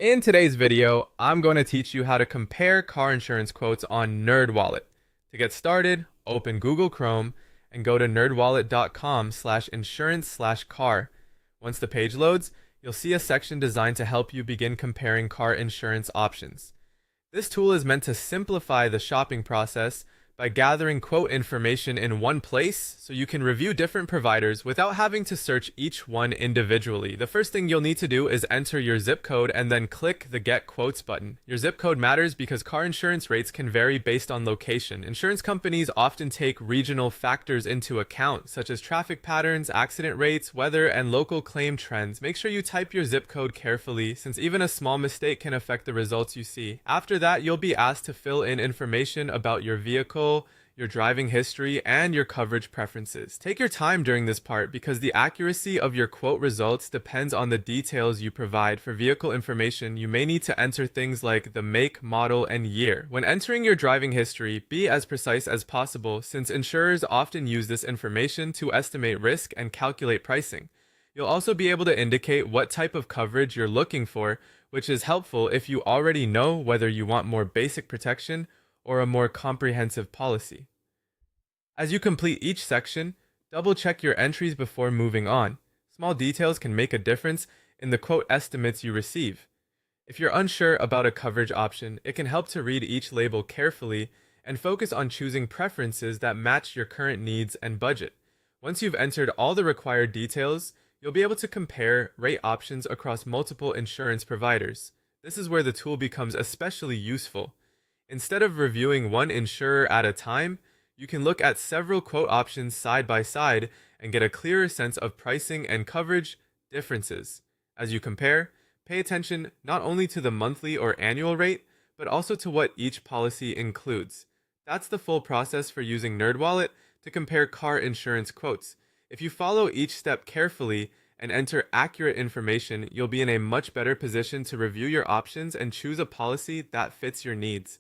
In today's video, I'm going to teach you how to compare car insurance quotes on NerdWallet. To get started, open Google Chrome and go to nerdwallet.com/insurance/car. Once the page loads, you'll see a section designed to help you begin comparing car insurance options. This tool is meant to simplify the shopping process by gathering quote information in one place so you can review different providers without having to search each one individually. The first thing you'll need to do is enter your zip code and then click the Get Quotes button. Your zip code matters because car insurance rates can vary based on location. Insurance companies often take regional factors into account, such as traffic patterns, accident rates, weather, and local claim trends. Make sure you type your zip code carefully, since even a small mistake can affect the results you see. After that, you'll be asked to fill in information about your vehicle, your driving history, and your coverage preferences. Take your time during this part because the accuracy of your quote results depends on the details you provide. For vehicle information, you may need to enter things like the make, model, and year. When entering your driving history, be as precise as possible, since insurers often use this information to estimate risk and calculate pricing. You'll also be able to indicate what type of coverage you're looking for, which is helpful if you already know whether you want more basic protection or a more comprehensive policy. As you complete each section, double check your entries before moving on. Small details can make a difference in the quote estimates you receive. If you're unsure about a coverage option, it can help to read each label carefully and focus on choosing preferences that match your current needs and budget. Once you've entered all the required details, you'll be able to compare rate options across multiple insurance providers. This is where the tool becomes especially useful. Instead of reviewing one insurer at a time, you can look at several quote options side by side and get a clearer sense of pricing and coverage differences. As you compare, pay attention not only to the monthly or annual rate, but also to what each policy includes. That's the full process for using NerdWallet to compare car insurance quotes. If you follow each step carefully and enter accurate information, you'll be in a much better position to review your options and choose a policy that fits your needs.